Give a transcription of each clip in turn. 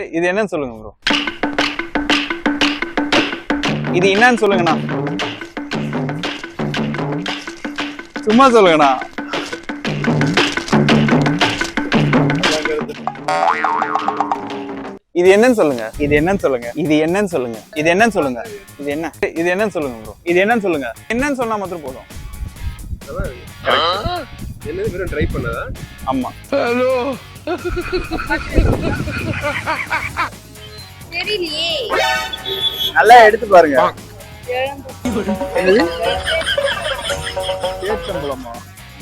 இது என்னன்னு சொல்லுங்க ப்ரோ. இது என்னன்னு சொல்லுங்கண்ணா. சும்மா சொல்லுங்கண்ணா. இது என்னன்னு சொல்லுங்க. இது என்னன்னு சொல்லுங்க. இது என்னன்னு சொல்லுங்க. இது என்னன்னு சொல்லுங்க. இது என்ன? இது என்னன்னு சொல்லுங்க ப்ரோ. இது என்னன்னு சொல்லுங்க. என்னன்னு சொன்னா மட்டும் போதும். என்னது வெறும் ட்ரை பண்ணதா? ஆமா. ஹலோ. தெரியலையே. நல்லா எடுத்து பாருங்க. ஏத்தம்பளமா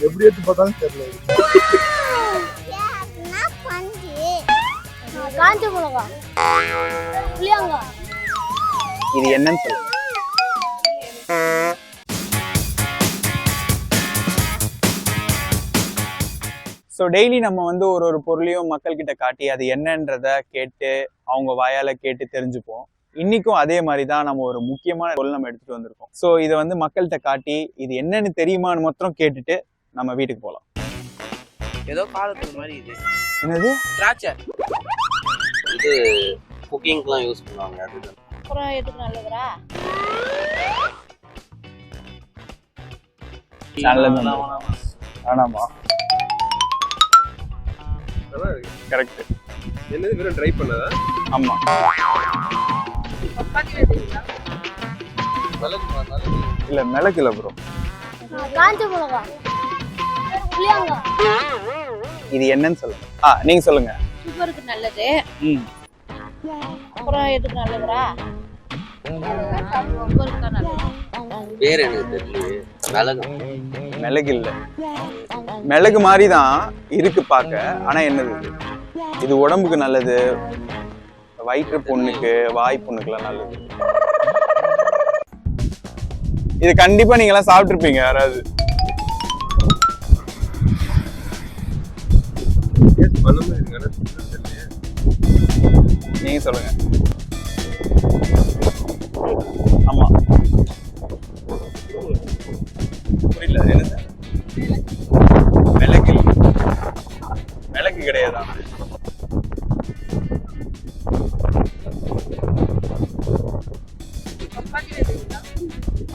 எப்படி எடுத்து பார்த்தாலும் தெரியல. காஞ்ச மிளகா, புளியங்கா. இது என்னன்னு சொல்லுங்க. ஸோ டெய்லி நம்ம வந்து ஒரு பொருளையும் மக்கள்கிட்ட காட்டி அது என்னன்றத கேட்டு அவங்க வாயால கேட்டு தெரிஞ்சுப்போம். இன்னைக்கும் அதே மாதிரி தான் நம்ம ஒரு முக்கியமான பொருள் நம்ம எடுத்துட்டு வந்திருக்கோம். ஸோ இதை வந்து மக்கள்கிட்ட காட்டி இது என்னன்னு தெரியுமான்னு மாத்திரம் கேட்டுட்டு நம்ம வீட்டுக்கு போகலாம். ஏதோ காலத்துக்கு மாதிரி இது என்னது? திராட்சை. இது குக்கிங்க்குலாம் யூஸ் பண்ணுவாங்க. அதுதான். அப்புறம் எதுக்கு நல்லதுரா? நல்லது. வேணாமா? கரெக்ட். என்னது வெறும் ட்ரை பண்ணதா? ஆமா. இல்ல மிளகு இல்ல ப்ரோ. காஞ்ச மிளகா, புளியங்கா. இது என்னன்னு சொல்லுங்க. நீங்க சொல்லுங்க. சுகருக்கு நல்லது. அப்புறம் எதுக்கு நல்லதுரா? சுகருக்கு தான் நல்லது. பேர் எனக்கு தெரியலையே. மிளகு. மிளகு இல்ல. மிளகு மாதிரி தான் இருக்கு பார்க்க. ஆனா என்னது இது? இது உடம்புக்கு நல்லது. வயிற்று புண்ணுக்கு, வாய் புண்ணுக்குலாம் நல்லது. இது கண்டிப்பா நீங்க எல்லாம் சாப்பிட்டுருப்பீங்க யாராவது. நீங்க சொல்லுங்க. ஆமா. புரியல. என்னது? மிளகு. மிளகு கிடையாதா?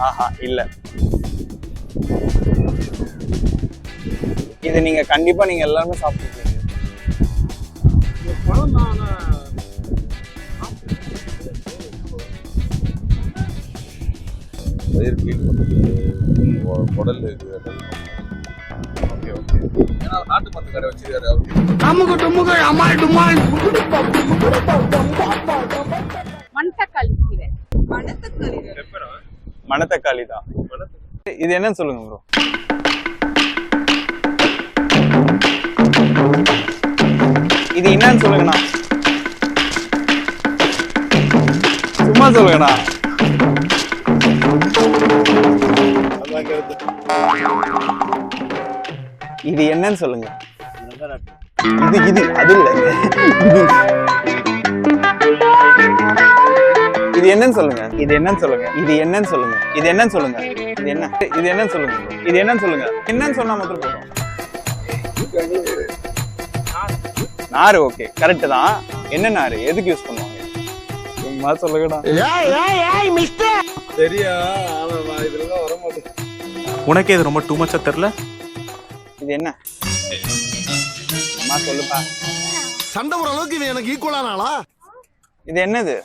ஆஹா இல்ல. இது நீங்க கண்டிப்பா நீங்க எல்லாருமே சாப்பிட்டுருக்கீங்க. குடல் நாட்டு மருந்து கடை வச்சிருக்காரு. மணத்தக்காளி தான். இது என்னன்னு சொல்லுங்க ப்ரோ. இது என்னன்னு சொல்லுங்கண்ணா. சும்மா சொல்லுங்கண்ணா. இது என்னன்னு சொல்லுங்க. இது அது இல்ல. இது என்னன்னு சொல்லுங்க. இது என்னன்னு சொல்லுங்க. இது என்னன்னு சொல்லுங்க. இது என்னன்னு சொல்லுங்க. இது என்ன? இது என்னன்னு சொல்லுங்க. இது என்னன்னு சொல்லுங்க. என்னன்னு சொன்னா மட்டும் போதும். நாறு. ஓகே கரெக்ட் தான். என்ன நாறு? எதுக்கு யூஸ் பண்ணுவாங்க? சும்மா சொல்லுங்கடா. சரியா? ஆமா இதெல்லாம் வர மாட்டேன். உனக்கே இது ரொம்ப டூ மச்சா தெரியல. இது என்ன? அம்மா சொல்லுப்பா. சண்டை ஒரு அளவுக்கு இது எனக்கு ஈக்குவலானாலா? இது என்னது?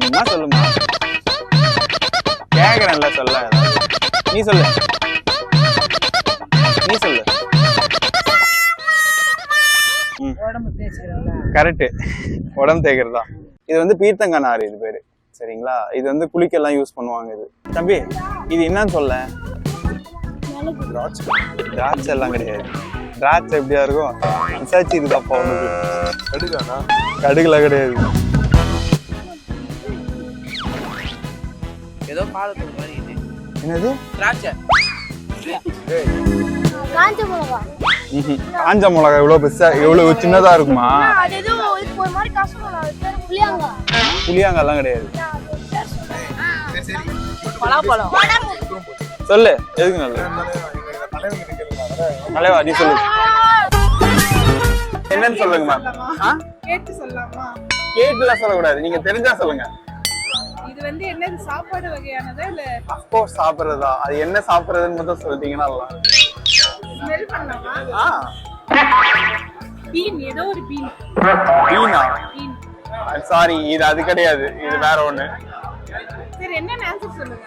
அம்மா சொல்லுமா. கேக்குறேன்ல சொல்ல. நீ சொல்லு. நீ சொல்லு. கரெக்ட். உடம்பு தேய்க்கிறதா. இது வந்து பீர்த்தங்காய் நாறு. இது பேரு சரிங்களா? இது வந்து குளிக்கெல்லாம் யூஸ் பண்ணுவாங்க. இது தம்பி இது என்னன்னு சொல்ல. திராட்சை எல்லாம் கிடையாது. திராட்சை எப்படியா இருக்கும்? விசாரிச்சு இதுதாப்பா உனக்கு. கடுகானா? கடுகுலாம் கிடையாது. ஏதோ காலத்துக்கு மாதிரி இது. என்னது? திராட்சை. காஞ்ச மிளகா. காஞ்ச மிளகா இவ்வளவு பெருசா இவ்வளவு சின்னதா இருக்குமா? அது ஏதோ ஒரு மாதிரி காசு மிளகா. புளியங்கா. புளியங்காலாம் கிடையாது. பலாப்பழம். சொல்லு. எதுக்கு நல்லது? தலைவா நீ சொல்லு. என்னன்னு சொல்லுங்க மேம். கேட்டு சொல்லலாமா? கேட்டுல சொல்லக்கூடாது, நீங்க தெரிஞ்சா சொல்லுங்க. இது வந்து என்னது சாப்பாடு வகையானதா இல்ல அஃப்கோர்ஸ் சாப்பிடுறதா, அது என்ன சாப்பிடுறதுன்னு மட்டும் சொல்லிட்டீங்கன்னா ஸ்மெல் பண்ணலாமா? பீன், ஏதோ ஒரு பீன். பீனா? பீன். சாரி, இது அது கிடையாது, இது வேற ஒண்ணு. சரி, என்ன ஆன்சர் சொல்லுங்க.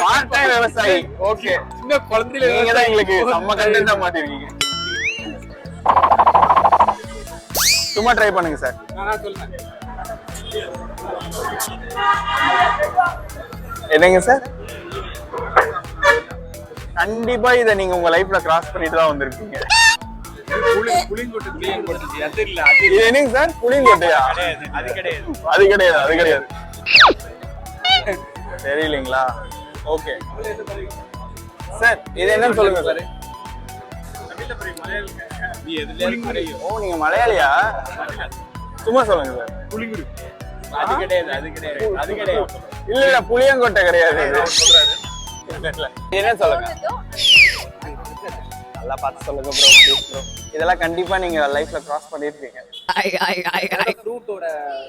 பார்ட் டைம் விவசாயி. ஓகே, சின்ன குழந்தையில நீங்க தான் எங்களுக்கு செம்ம கண்டென்ட்டா மாட்டிருக்கீங்க. சும்மா ட்ரை பண்ணுங்க சார். என்னங்க சார்? கண்டிப்பா இதை நீங்க உங்க லைஃப்ல கிராஸ் பண்ணிட்டு தான் வந்திருக்கீங்க. இது என்னங்க சார்? புளியங்கொட்டையா? அது கிடையாது. தெரியலீங்களா? ஓகே சார், இது என்னன்னு சொல்லுங்க சார். ஓ, நீங்க மலையாளியா? சும்மா சொல்லுங்க சார். இல்ல புளியங்கொட்டை கிடையாது. என்ன சொல்லுங்க, நல்லா பார்த்து சொல்லுங்க ப்ரோ, ப்ளீஸ் ப்ரோ. இதெல்லாம் கண்டிப்பா நீங்க லைஃப்ல கிராஸ் பண்ணிருக்கீங்க. ஃப்ரூட்டோட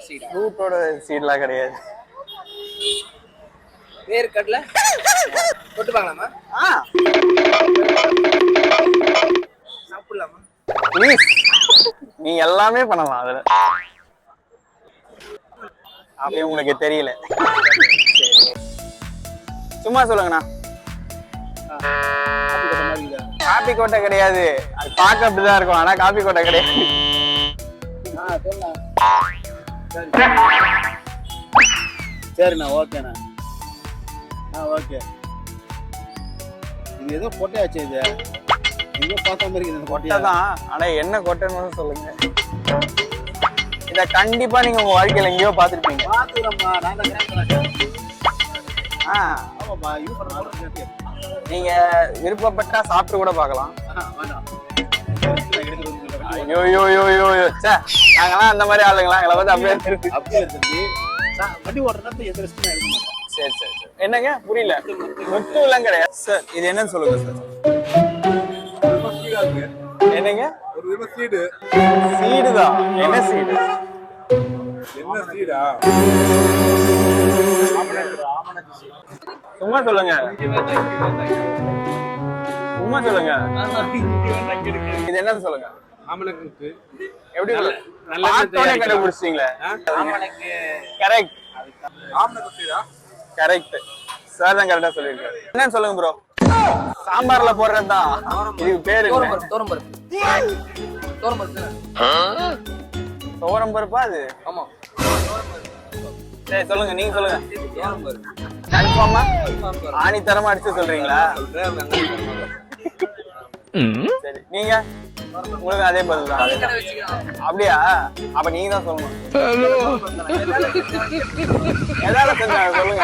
சீட். ஃப்ரூட்டோட சீட்லாம் கிடையாது. வேர்க்கடலை தொட்டு பார்க்கலாமா? சாப்பிடலாமா? ப்ளீஸ், நீங்க எல்லாமே பண்ணலாம் அதுல. அப்படியே உங்களுக்கு தெரியல. சும்மா சொல்லுங்கண்ணா. காபி கோட்டை கிடையாது. அது பார்க்க அப்படிதான் இருக்கும், ஆனா காபி கோட்டை கிடையாது. சரிண்ணா, ஓகேண்ணா. ஓகே. இது ஏதோ கொட்டையாச்சு, இது எங்கேயோ பார்த்த மாதிரி இருக்குது. கொட்டை தான், ஆனா என்ன கொட்டைன்னு சொல்லுங்க. இத கண்டிப்பா நீங்க உங்க வாழ்க்கையில எங்கேயோ பாத்துருப்பீங்க. பார்த்துக்கிறோம்மா, நான் தான் கேட்குறேன். ஆமாம்மா, யூஸ் பண்ண நீங்க விருப்பப்பட்டா சாப்பிட்டு கூட பார்க்கலாம். நாங்கெல்லாம் அந்த மாதிரி ஆளுங்களா? எங்களை வந்து அப்படியே வண்டி ஓட்டுறது எந்த ரெஸ்ட்டும் எடுக்க மாட்டோம். சரி சரி சரி. என்னங்க புரியல? முத்து எல்லாம் கிடையாது சார். இது என்னன்னு சொல்லுங்க சார். என்னங்க? ஒரு வித சீடு. சீடு தான். என்ன சீடு? என்ன சீடா? சும்மா சொல்லுங்க. சும்மா சொல்லுங்க. இது என்னன்னு சொல்லுங்க. ஆமணக்கு. எப்படி நல்ல கண்டுபிடிச்சிட்டீங்களே. கரெக்ட். ஆமணக்கு சீடா? கரெக்ட். சார் தான் கரெக்டா சொல்லிருக்காரு. என்னன்னு சொல்லுங்க ப்ரோ. சாம்பார்ல போடுறதுதான். இதுக்கு பேரு துவரம் பருப்பா? அது ஆமா. சரி சொல்லுங்க, நீங்க சொல்லுங்க. கன்ஃபார்மா ஆணித்தரமா அடிச்சு சொல்றீங்களா? சரி, நீங்க உங்களுக்கு அதே பதில் தான். அப்படியா? அப்ப நீங்க தான் சொல்லணும். எதால செஞ்சாங்க சொல்லுங்க.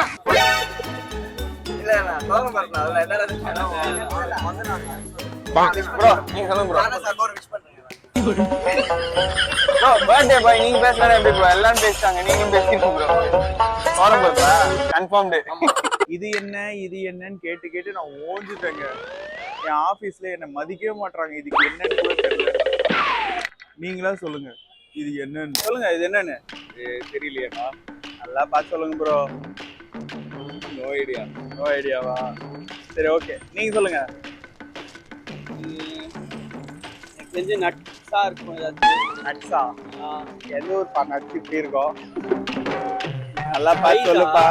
ப்ரோ நீங்க சொல்லுங்க ப்ரோ. ப்ரோ பர்த்டே பாய் நீங்க பேசுறதா எப்படி ப்ரோ? எல்லாரும் பேசிட்டாங்க, நீங்களும் பேசிட்டு ப்ரோ. சோரம் பருப்பா? கன்ஃபார்ம்டு. இது என்ன இது என்னன்னு கேட்டு கேட்டு நான் ஓஞ்சிட்டேங்க. என் ஆபீஸ்ல என்ன மதிக்கவே மாட்டாங்க. இதுக்கு என்னன்னு கூட தெரியல. நீங்களா சொல்லுங்க, இது என்னன்னு சொல்லுங்க. இது என்னன்னு தெரியலையா? நல்லா பார்த்து சொல்லுங்க ப்ரோ. No idea. நோ ஐடியாவா? சரி ஓகே, நீங்க சொல்லுங்க. கொஞ்சம் நட்ஸா இருக்கும். ஏதாச்சும் நட்ஸா? எந்த ஒரு நட்ஸ் இப்படி இருக்கும்? நல்லா பார்த்து சொல்லுப்பா.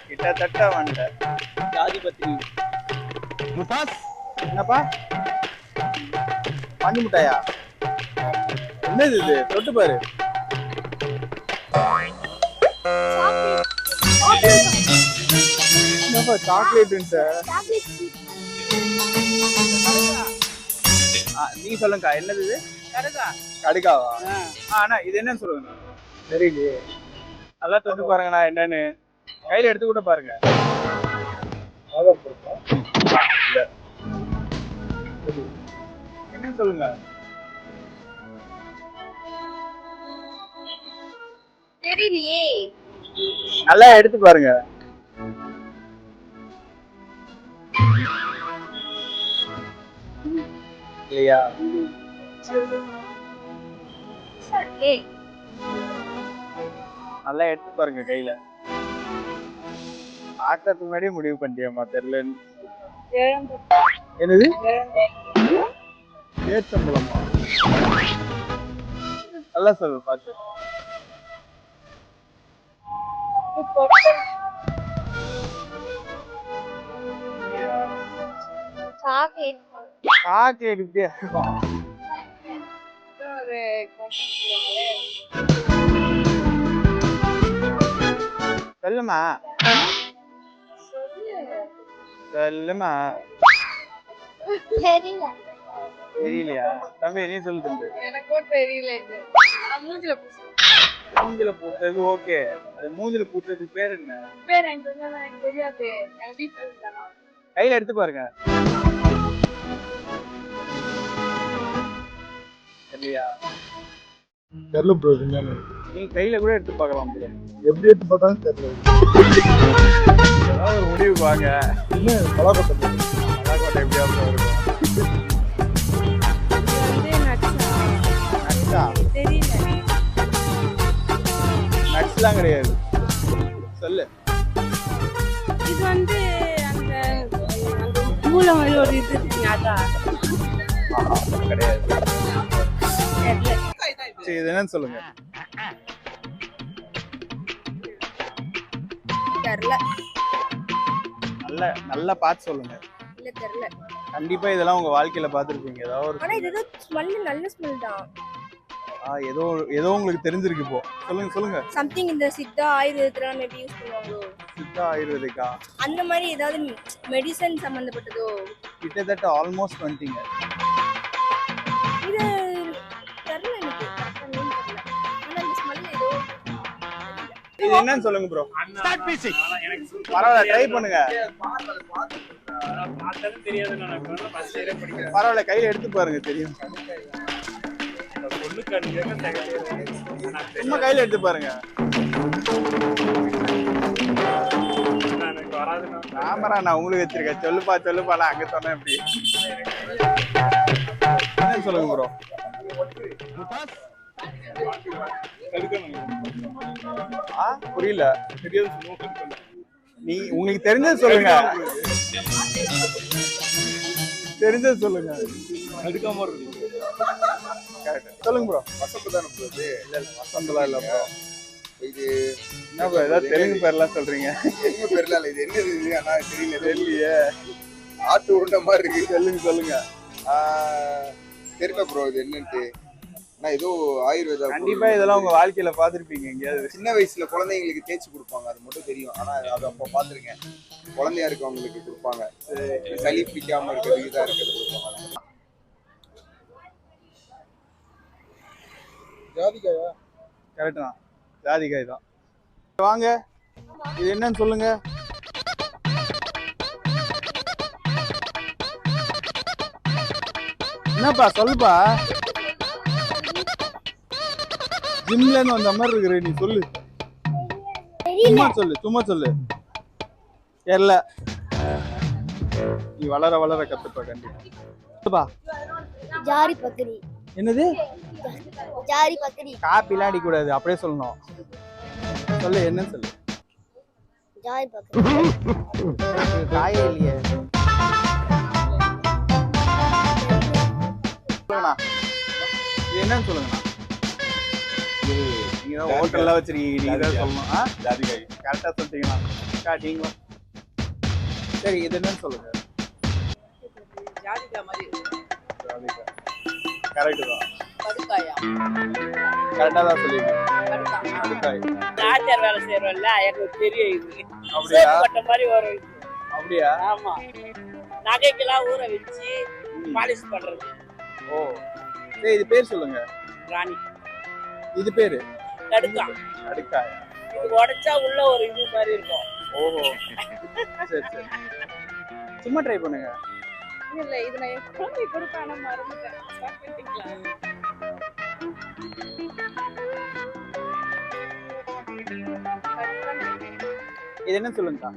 கிட்டத்தட்ட வந்துட்டேன். ஜாதி பத்திரி. என்னப்பா? பஞ்சு மிட்டாயா? என்னது இது? தொட்டு பாரு. என்னப்பா சாக்லேட் சார்? நீங்க சொல்லுங்கக்கா, என்னது இது? கடுகாவா? ஆனா இது என்னன்னு சொல்லுங்க. தெரியலையே. நல்லா தொட்டு பாருங்கண்ணா என்னன்னு. கையில எடுத்து கூட பாருங்க. என்னன்னு சொல்லுங்க. தெரியலையே. நல்லா எடுத்து பாருங்க. இல்லையா? ஏய் நல்லா எடுத்து பாருங்க கையில. ஆட்டத்துக்கு முன்னாடியே முடிவு பண்ணிட்டியாமா தெரியலன்னு. என்னது ஏச்சம்பளமா? நல்லா சொல்லு பாத்து. சாக்லேட் சாக்லேட் இப்படியா இருக்கும்? ஒரு சொல்லுமா சொல்லுமா. தெரியல. தெரியலையா? தம்பி நீ சொல்லு தம்பி. எனக்கும் தெரியல இது. மூஞ்சில பூசு. மூஞ்சில பூட்டது ஓகே. அது மூஞ்சில பூட்டதுக்கு பேர் என்ன? பேர் எனக்கு தெரியாது. என் வீட்டுல இருந்தாங்க. கையில எடுத்து பாருங்க. இல்லையா? தெரியல ப்ரோ. என்னன்னு நீங்க கையில கூட எடுத்து பார்க்கலாம் bro. எப்படி எடுத்து பார்த்தாலும் தெரியல. ஏதாவது ஒரு முடிவுக்கு வாங்க. என்ன பலாக்கொட்டை மலாக்கோட்டை எப்படியா bro இருக்கும்? நட்ஸா? தெரியல. நட்ஸ்லாம் கிடையாது. சொல்லு. இது வந்து அந்த மூளை மாதிரி ஒரு இது இருக்குங்க அதான். கிடையாது. தெரியல. சரி இது என்னன்னு சொல்லுங்க. தெரியல. நல்லா பார்த்து சொல்லுங்க. இல்ல தெரியல. கண்டிப்பா இதெல்லாம் உங்க வாழ்க்கையில பார்த்திருப்பீங்க. ஏதாவது ஒரு ஆனா இது ஏதோ ஸ்மெல் நல்ல ஸ்மெல் தான். ஏதோ ஏதோ உங்களுக்கு தெரிஞ்சிருக்கு இப்போ. சொல்லுங்க. சம்திங் இந்த சித்தா ஆயுர்வேதத்துல மேபி யூஸ் பண்ணுவாங்களோ. சித்தா ஆயுர்வேதிக்கா? அந்த மாதிரி ஏதாவது மெடிசன் சம்பந்தப்பட்டதோ. கிட்டத்தட்ட ஆல்மோஸ்ட் வந்துட்டீங்க. இது தெரியல எனக்கு. கரெக்டா நேம் தெரியல. ஆனா இந்த ஸ்மெல் ஏதோ இது என்னன்னு சொல்லுங்க ப்ரோ. பரவாயில்ல ட்ரை பண்ணுங்க. பரவாயில்ல கையில எடுத்து பாருங்க தெரியும். சும்மா கையில எடுத்து பாருங்க. கேமரா நான் உங்களுக்கு வச்சிருக்கேன். சொல்லுப்பா நான் அங்க சொன்னேன் எப்படி என்னன்னு சொல்லுங்க ப்ரோ. புரியல. நீ உங்களுக்கு தெரிஞ்சது சொல்லுங்க. தெரிஞ்சது சொல்லுங்க. சொல்லுங்க ப்ரோ. வசப்பு தானே ப்ரோ இது? வசந்தலாம் இல்ல ப்ரோ. இது என்ன ப்ரோ ஏதாவது தெலுங்கு பேர்லாம் சொல்றீங்க? தெலுங்கு பேர்ல இல்ல. இது என்னது இது? ஆனா தெரியல. தெரியலையே. ஆட்டு உருண்டை மாதிரி இருக்கு. சொல்லுங்க. தெரியல ப்ரோ இது என்னன்ட்டு. ஆனா ஏதோ ஆயுர்வேதா. கண்டிப்பா இதெல்லாம் உங்க வாழ்க்கையில பாத்திருப்பீங்க எங்கேயாவது. சின்ன வயசுல குழந்தைங்களுக்கு தேய்ச்சி கொடுப்பாங்க. அது மட்டும் தெரியும். ஆனா அது அப்போ பார்த்திருக்கேன். குழந்தையா இருக்கவங்களுக்கு கொடுப்பாங்க. சளி பிடிக்காம இருக்கிறதுக்கு இதா இருக்கிறது கொடுப்பாங்க. ஜாதிக்காயா? கரெக்ட் தான். ஜாதிக்காய் தான். வாங்க இது என்னன்னு சொல்லுங்க. என்னப்பா சொல்லுப்பா. ஜிம்ல இருந்து வந்த மாதிரி இருக்கிற நீ சொல்லு. சும்மா சொல்லு. தெரியல. நீ வளர கத்துப்ப கண்டிப்பா. ஜாரி பக்கரி. என்னது? ஜாரி பக்கரி. காப்பிலாம் அடிக்க கூடாது. அப்படியே சொல்லணும். சொல்லு என்னன்னு சொல்லு. ஜாரி பக்கரி. காயே இல்லையே. சொல்லுங்கண்ணா. இது என்னன்னு சொல்லுங்கண்ணா. நீங்க தான் ஹோட்டல்லாம் வச்சிருக்கீங்க. நீங்க தான் சொல்லணும். ஜாதிக்காய். கரெக்டா சொல்லிட்டீங்களா? நீங்க சரி இது என்னன்னு சொல்லுங்க. ஜாதிக்காய் மாதிரி ஜாதிக்காய். கரெக்ட் தான். கடுக்காயா? கரெக்டா தான் சொல்லுவீங்க. கடுக்காய். கடுக்காய். ஆச்சார் வேலை செய்யறோம்ல, எனக்கு தெரியும் இது. அப்படியா? பட்ட மாதிரி வரும் இது. அப்படியா? ஆமா. நகைக்கெல்லாம் ஊற வச்சு பாலிஷ் பண்றது. ஓ சரி இது பேர் சொல்லுங்க. ராணி. இது பேரு கடுக்காய். கடுக்காய். இது உடைச்சா உள்ள ஒரு இது மாதிரி இருக்கும். ஓஹோ சரி சும்மா ட்ரை பண்ணுங்க. இல்ல இது நான் என் குழந்தை கொடுப்பேன் ஆனா மறந்துட்டேன். ஸ்டார்ட் பண்ணிக்கலாம். இது என்ன சொல்லுங்கக்கா.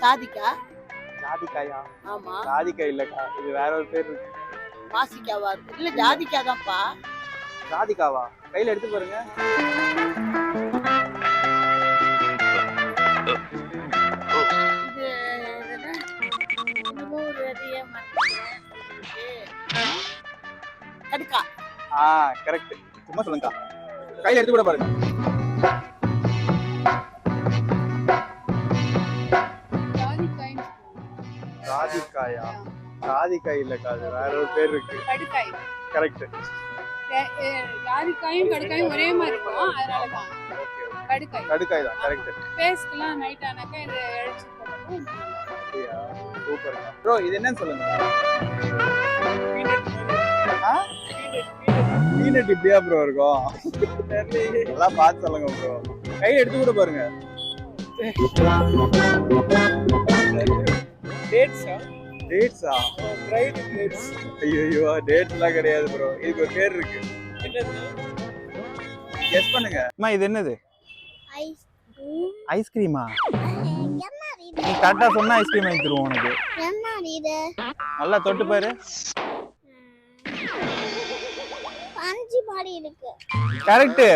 சாதிக்கா? ஜாதிக்காயா? ஆமா. ஜாதிக்காய் இல்லக்கா. இது வேற ஒரு பேர் இருக்கு. மாசிக்காவா இருக்கு இல்ல ஜாதிக்காதான்ப்பா. ராதிகாவா? கையில எடுத்து பாருங்க. இது என்னமோ ஒரு விதைய மறந்துட்டேன். கடுக்கா. கரெக்ட். சும்மா சொல்லுங்க. கையில எடுத்து கூட பாருங்க. ராதிகாயா? ராதிகாய் இல்லக்கா, அது வேற ஒரு பேர் இருக்கு. கடுக்காய். கரெக்ட். ஜாதிக்காயும் கடுக்காயும் ஒரே மாதிரி இருக்கும், அதனாலதான் கடுக்காய். கடுக்காய் தான் கரெக்ட். ஃபேஸ்க்குலாம் நைட் ஆனாக்கா இது இழைச்சி போடுறதும் சூப்பர் ப்ரோ. இது என்னன்னு சொல்லுங்க. பீனட் இப்படியா ப்ரோ இருக்கும்? நல்லா பார்த்து சொல்லுங்க ப்ரோ. கையில எடுத்து கூட பாருங்க. டேட்ஸா? டேட்ஸா? Dried dates. ஐயோ, டேட்ஸ்லாம் கிடையாது ப்ரோ. இதுக்கு ஒரு பேர் இருக்கு. என்னது? கெஸ் பண்ணுங்க. அம்மா இது என்னது? ஐஸ்கிரீம். ஐஸ்கிரீமா? என்ன இது? நீ கரெக்டா சொன்னா ஐஸ்கிரீம் வாங்கி தருவோம் உனக்கு. என்ன இது? நல்லா தொட்டு பாரு. பஞ்சு மாதிரி இருக்கு. கரெக்ட்.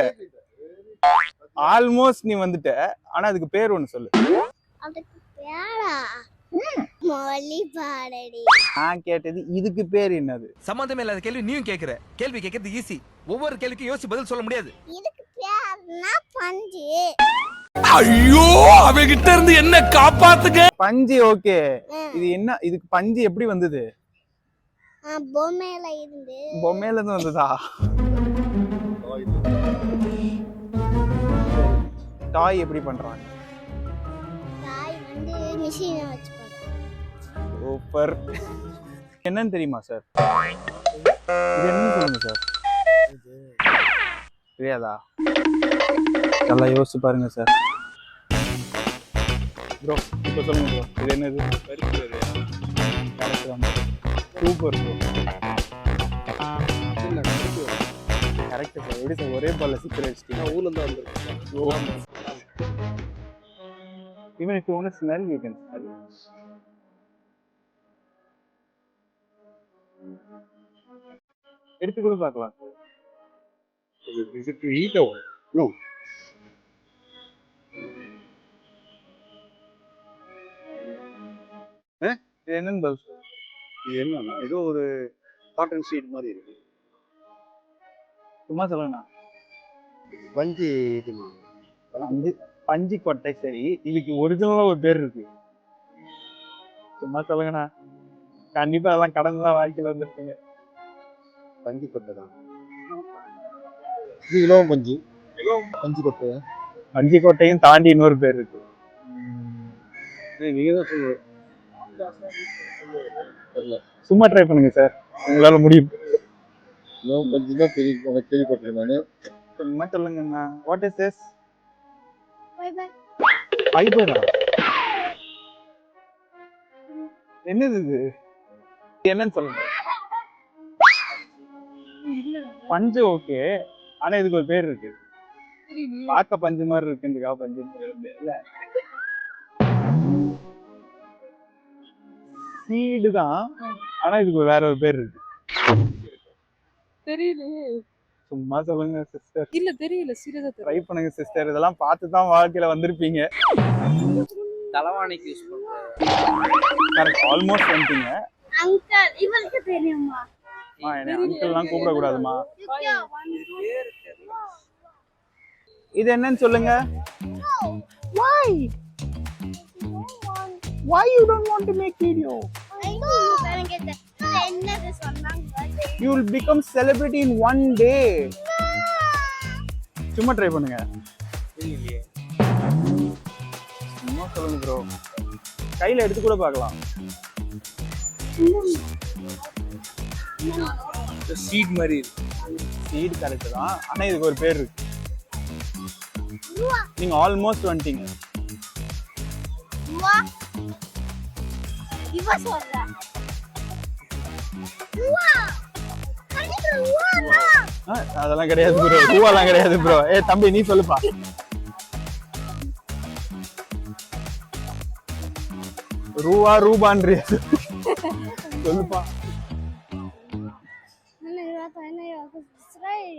ஆல்மோஸ்ட் நீ வந்துட்ட. ஆனா அதுக்கு பேர் ஒன்னு சொல்லு. அதுக்கு பேரா? மொழி பாடடி. நான் கேட்டது இதுக்கு பேர் என்னது? சம்பந்தமே இல்லாத கேள்வி நீயும் கேக்குற. கேள்வி கேட்கறது ஈஸி. ஒவ்வொரு கேள்விக்கும் யோசிச்சு பதில் சொல்ல முடியாது. இதுக்கு பேர்னா பஞ்சு. ஐயோ, அவகிட்ட இருந்து என்ன காப்பாத்துங்க. பஞ்சு ஓகே. இது என்ன? இதுக்கு பஞ்சு எப்படி வந்தது? பொம்மையில இருந்து. பொம்மையில இருந்து வந்ததா? டாய் எப்படி பண்றாங்க? தாய் வந்து மிஷினை வச்சு பண்றாங்க. சூப்பர். என்னன்னு தெரியுமா சார்? இது என்ன சொல்லுங்க சார்? தெரியாதா? நல்லா யோசிச்சு பாருங்க சார். ப்ரோ இப்போ சொல்லுங்க ப்ரோ. இது என்னது? Super bro. Correct sir. எப்படி சார் ஒரே பால்ல சிக்கர் வச்சிட்டீங்க? ஊர்ல இருந்து வந்திருக்கேன். Even if you want to smell, you can smell. எடுத்து கூட பார்க்கலாம். Is it to eat or no? இது என்னன்னு பதில் சொல்லு. இது என்ன? ஏதோ ஒரு காட்டன் சீட் மாதிரி இருக்கு. சும்மா சொல்லுங்கண்ணா. பஞ்சு பஞ்சு பஞ்சு கொட்டை. சரி, இதுக்கு ஒரிஜினலா ஒரு பேர் இருக்கு. சும்மா சொல்லுங்கண்ணா. கண்டிப்பா அதெல்லாம் கடந்து தான் வாழ்க்கையில வந்துருப்பீங்க. பஞ்சு கொட்டை தான். இது இலவம் பஞ்சு. பஞ்சு கொட்டை. பஞ்சு கொட்டையும் தாண்டி இன்னொரு பேர் இருக்கு. நீங்க தான் சொல்லுங்க. சும்மா ட்ரை பண்ணுங்க சார், உங்களால முடியும். இலவம் பஞ்சு தான் கேள்விப்பட்டிருக்கேன் நானு. சும்மா சொல்லுங்கண்ணா. What is this? ஃபைபர். ஃபைபரா? என்னது இது? என்னன்னு சொல்லுங்க. பஞ்சு ஓகே, ஆனா இதுக்கு ஒரு பேர் இருக்கு. பார்க்க பஞ்சு மாதிரி இருக்குன்றதுக்காக பஞ்சு இல்ல. சீடு தான், ஆனா இதுக்கு வேற ஒரு பேர் இருக்கு. தெரியல. சும்மா சொல்லுங்க சிஸ்டர். இல்ல தெரியல, சீரியஸா ட்ரை பண்ணுங்க சிஸ்டர். இதெல்லாம் பார்த்து தான் வாழ்க்கையில வந்திருப்பீங்க. தலவாணிக்கு யூஸ் பண்றேன். கரெக்ட். ஆல்மோஸ்ட் வந்துட்டீங்க. அங்கிள் இவளுக்கு தெரியுமா? என்ன அங்கிள்லாம் கூப்பிடக்கூடாதுமா. இது என்னன்னு சொல்லுங்க. Why? Why you don't want to make video? என்னது சொன்னாங்க? You will become celebrity in one day. சும்மா ட்ரை பண்ணுங்க. சும்மா சொல்லுங்க ப்ரோ. கையில எடுத்து கூட பார்க்கலாம். சீட் மாதிரி சீட் கரெக்ட் தான், ஆனா இதுக்கு ஒரு பேர் இருக்கு. நீங்க ஆல்மோஸ்ட் வந்துட்டீங்க. இவ சொல்றா. அதெல்லாம் கிடையாது ப்ரோ. பூவெல்லாம் கிடையாது ப்ரோ. தம்பி நீ சொல்லுப்பா. ரூபான்றியா? சொல்லுப்பா.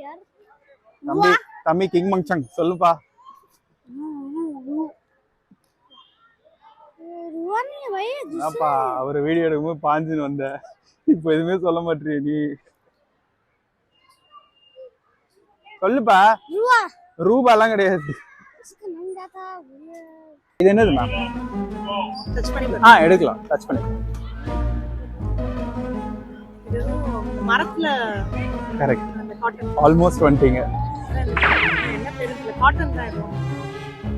யார் தம்பி தம்பி கிங் மங்சங் சொல்லுப்பா. ருவானி வய அப்பா அவர் வீடியோ எடுக்கும்போது பாஞ்சுன்னு வந்த, இப்போ எதுவுமே சொல்ல மாட்டேறிய நீ. சொல்லுப்பா. ருவா ரூபாலாம் கிடையாது. इसका नाम क्या था? இது என்னது மேம்? டச் பண்ணி பாரு. எடுக்கலாம், டச் பண்ணி. இது மரத்துல கரெக்ட், அந்த காட்டன் ஆல்மோஸ்ட் வந்துட்டீங்க. என்ன பேரு இல்ல காட்டன் தான் இருக்கும்.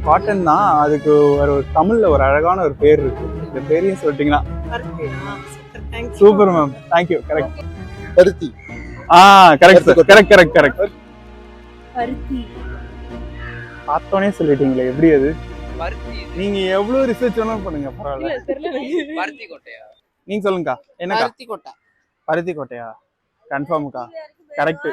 காட்டன் தான், அதுக்கு ஒரு தமிழ்ல ஒரு அழகான ஒரு பேர் இருக்கு. இந்த பேரையும் சொல்லிட்டீங்கன்னா பருத்தியா? Super, thanks. Super ma'am, thank you. Correct. பருத்தி. Correct sir, correct correct correct. பருத்தி பார்த்தோன்னே சொல்லிட்டீங்களே, எப்படி அது? பருத்தி நீங்க எவ்வளவு ரிசர்ச் வேணாலும் பண்ணுங்க, பரவாயில்ல. இல்ல தெரியல. பருத்தி கொட்டையா? நீங்க சொல்லுங்கக்கா. என்னக்கா? பருத்தி கொட்டை. பருத்தி கோட்டையா? கன்ஃபார்முக்கா? கரெக்ட்.